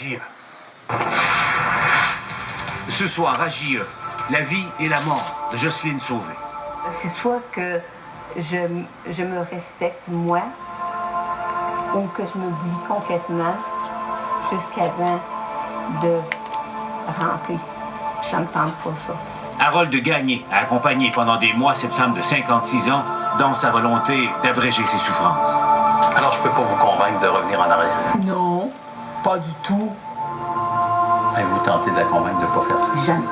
JE. Ce soir à JE, la vie et la mort de Jocelyne Sauvé. C'est soit que je me respecte moi, ou que je m'oublie complètement jusqu'avant de rentrer. Ça me tente pas, ça. Harold Gagné a accompagné pendant des mois cette femme de 56 ans dans sa volonté d'abréger ses souffrances. Alors, je peux pas vous convaincre de revenir en arrière? Non, pas du tout. Avez-vous tenté de la convaincre de ne pas faire ça? Jamais.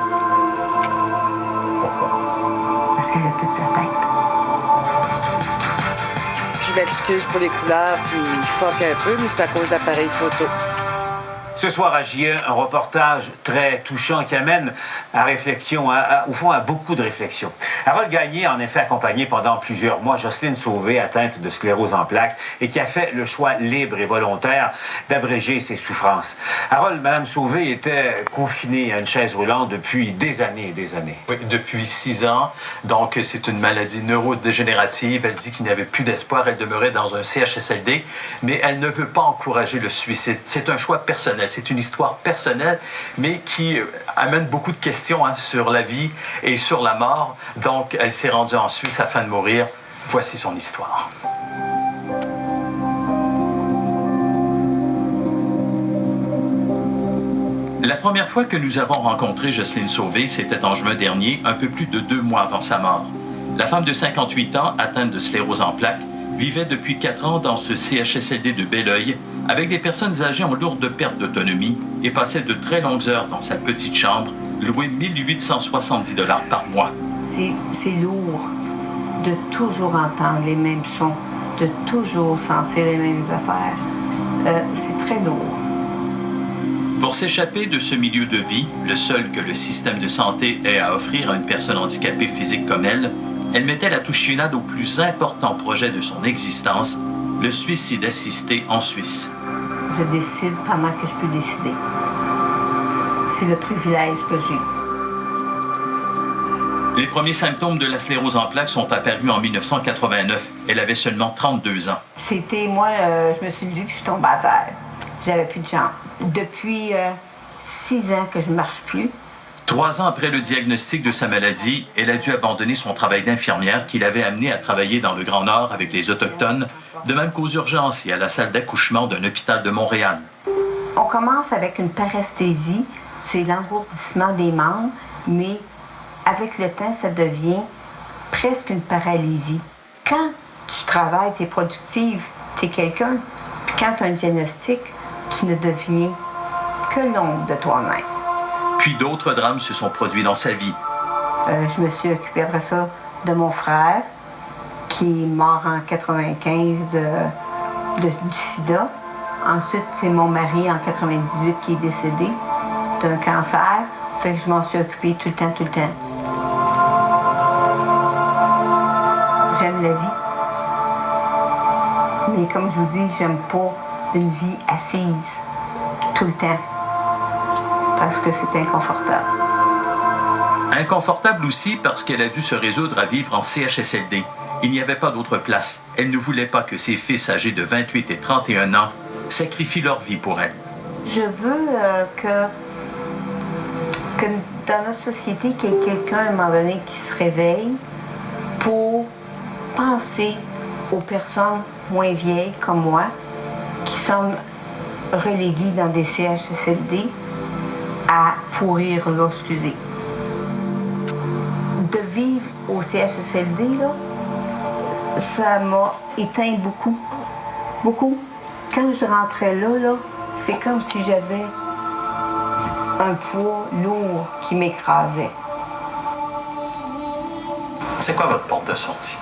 Pourquoi? Parce qu'elle a toute sa tête. Je m'excuse pour les couleurs qui fuck un peu, mais c'est à cause d'appareils photo. Ce soir à JE, un reportage très touchant qui amène à réflexion, au fond à beaucoup de réflexions. Harold Gagné a en effet accompagné pendant plusieurs mois Jocelyne Sauvé, atteinte de sclérose en plaques, et qui a fait le choix libre et volontaire d'abréger ses souffrances. Harold, Mme Sauvé était confinée à une chaise roulante depuis des années et des années. Oui, depuis 6 ans. Donc, c'est une maladie neurodégénérative. Elle dit qu'il n'y avait plus d'espoir. Elle demeurait dans un CHSLD, mais elle ne veut pas encourager le suicide. C'est un choix personnel. C'est une histoire personnelle, mais qui amène beaucoup de questions sur la vie et sur la mort. Donc, elle s'est rendue en Suisse afin de mourir. Voici son histoire. La première fois que nous avons rencontré Jocelyne Sauvé, c'était en juin dernier, un peu plus de 2 mois avant sa mort. La femme de 58 ans, atteinte de sclérose en plaques, vivait depuis 4 ans dans ce CHSLD de Belleuil avec des personnes âgées en lourde perte d'autonomie et passait de très longues heures dans sa petite chambre, louée 1870 $ par mois. C'est lourd de toujours entendre les mêmes sons, de toujours sentir les mêmes affaires. C'est très lourd. Pour s'échapper de ce milieu de vie, le seul que le système de santé ait à offrir à une personne handicapée physique comme elle mettait la touche finale au plus important projet de son existence, le suicide assisté en Suisse. Je décide pendant que je peux décider. C'est le privilège que j'ai. Les premiers symptômes de la sclérose en plaques sont apparus en 1989. Elle avait seulement 32 ans. C'était, moi, je me suis levée puis je tombais à terre. J'avais plus de jambes. Depuis 6 ans que je ne marche plus. 3 ans après le diagnostic de sa maladie, elle a dû abandonner son travail d'infirmière qui l'avait amenée à travailler dans le Grand Nord avec les Autochtones, de même qu'aux urgences et à la salle d'accouchement d'un hôpital de Montréal. On commence avec une paresthésie, c'est l'engourdissement des membres, mais avec le temps, ça devient presque une paralysie. Quand tu travailles, tu es productive, tu es quelqu'un, puis quand tu as un diagnostic, tu ne deviens que l'ombre de toi-même. Puis d'autres drames se sont produits dans sa vie. Je me suis occupée après ça de mon frère, qui est mort en 95 du sida. Ensuite, c'est mon mari en 98 qui est décédé d'un cancer. Fait que je m'en suis occupée tout le temps. J'aime la vie. Mais comme je vous dis, j'aime pas une vie assise tout le temps. Parce que c'est inconfortable. Inconfortable aussi parce qu'elle a dû se résoudre à vivre en CHSLD. Il n'y avait pas d'autre place. Elle ne voulait pas que ses fils âgés de 28 et 31 ans sacrifient leur vie pour elle. Je veux que dans notre société, qu'il y ait quelqu'un à un moment donné qui se réveille pour penser aux personnes moins vieilles comme moi qui sont reléguées dans des CHSLD à pourrir là, excusez. De vivre au CHSLD, là, ça m'a éteint beaucoup. Beaucoup. Quand je rentrais là, c'est comme si j'avais un poids lourd qui m'écrasait. C'est quoi votre porte de sortie?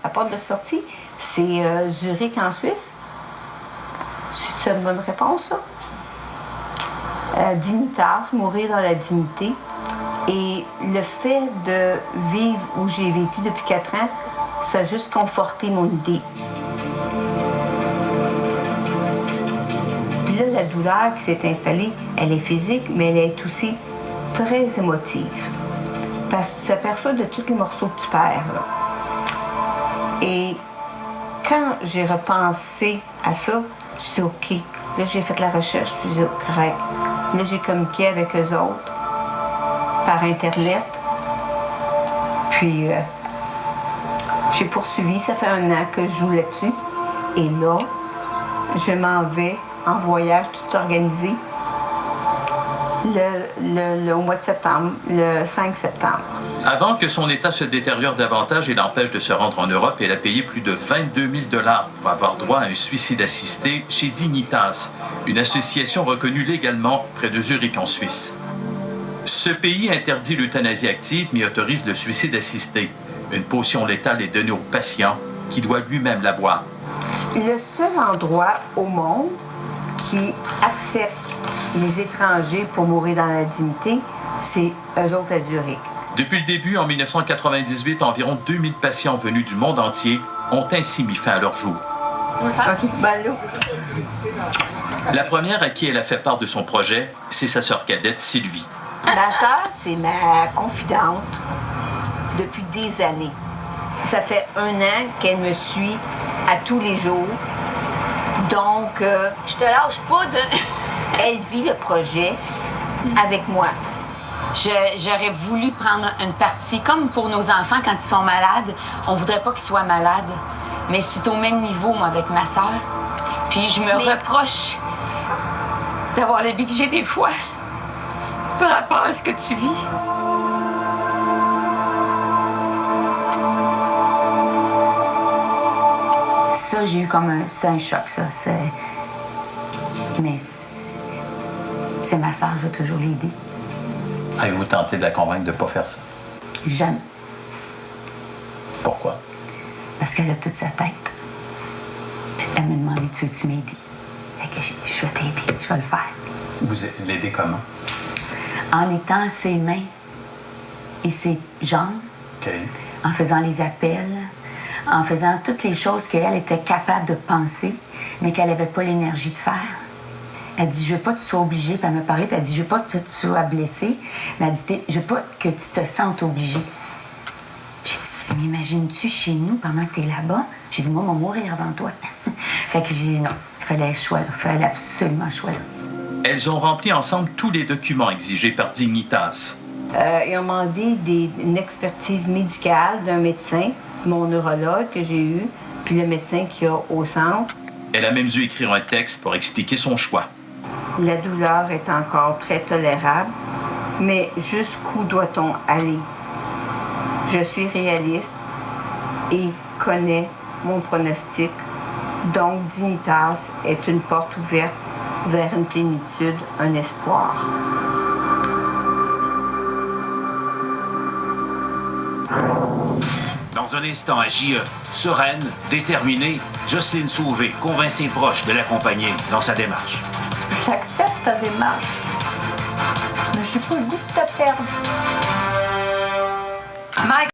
La porte de sortie, c'est Zurich en Suisse. C'est une bonne réponse, ça? Dignitas, mourir dans la dignité. Et le fait de vivre où j'ai vécu depuis 4 ans, ça a juste conforté mon idée. Puis là, la douleur qui s'est installée, elle est physique, mais elle est aussi très émotive. Parce que tu t'aperçois de tous les morceaux que tu perds, là. Et quand j'ai repensé à ça, je dis OK, Là, j'ai fait la recherche, puis j'ai dit, correct. Là, j'ai communiqué avec eux autres par Internet. Puis, j'ai poursuivi. Ça fait 1 an que je joue là-dessus. Et là, je m'en vais en voyage tout organisé au mois de septembre, le 5 septembre. Avant que son état se détériore davantage et l'empêche de se rendre en Europe, elle a payé plus de 22 000 $ pour avoir droit à un suicide assisté chez Dignitas, une association reconnue légalement près de Zurich en Suisse. Ce pays interdit l'euthanasie active mais autorise le suicide assisté. Une potion létale est donnée au patient qui doit lui-même la boire. Le seul endroit au monde qui accepte les étrangers pour mourir dans la dignité, c'est eux autres à Zurich. Depuis le début, en 1998, environ 2000 patients venus du monde entier ont ainsi mis fin à leur jour. OK, ben là. La première à qui elle a fait part de son projet, c'est sa sœur cadette Sylvie. Ma sœur, c'est ma confidente depuis des années. Ça fait 1 an qu'elle me suit à tous les jours. Donc, Je te lâche pas de... elle vit le projet avec moi. J'aurais voulu prendre une partie, comme pour nos enfants quand ils sont malades. On voudrait pas qu'ils soient malades. Mais c'est au même niveau, moi, avec ma sœur. Puis je me reproche d'avoir la vie que j'ai des fois par rapport à ce que tu vis. Ça, j'ai eu comme c'est un choc, ça. Mais c'est ma sœur, je vais toujours l'aider. Avez-vous tenté de la convaincre de ne pas faire ça? Jamais. Pourquoi? Parce qu'elle a toute sa tête. Elle m'a demandé, tu veux-tu m'aider? Fait que j'ai dit, je vais t'aider, je vais le faire. Vous l'aidez comment? En étant ses mains et ses jambes, OK. en faisant les appels, en faisant toutes les choses qu'elle était capable de penser, mais qu'elle n'avait pas l'énergie de faire. Elle dit, je veux pas que tu sois obligée. Puis elle me parlait, puis elle dit, je veux pas que tu sois blessée. Mais elle dit, je veux pas que tu te sentes obligée. J'ai dit, tu m'imagines-tu chez nous pendant que tu es là-bas? J'ai dit, moi, je vais mourir avant toi. Fait que j'ai dit, non, il fallait un choix, là. Il fallait absolument un choix, là. Elles ont rempli ensemble tous les documents exigés par Dignitas. Ils ont demandé une expertise médicale d'un médecin, mon neurologue que j'ai eu, puis le médecin qu'il y a au centre. Elle a même dû écrire un texte pour expliquer son choix. La douleur est encore très tolérable, mais jusqu'où doit-on aller? Je suis réaliste et connais mon pronostic. Donc, Dignitas est une porte ouverte vers une plénitude, un espoir. Dans un instant à JE, sereine, déterminée, Jocelyne Sauvé convainc ses proches de l'accompagner dans sa démarche. J'accepte ta démarche, mais j'ai pas le goût de te perdre. Mike!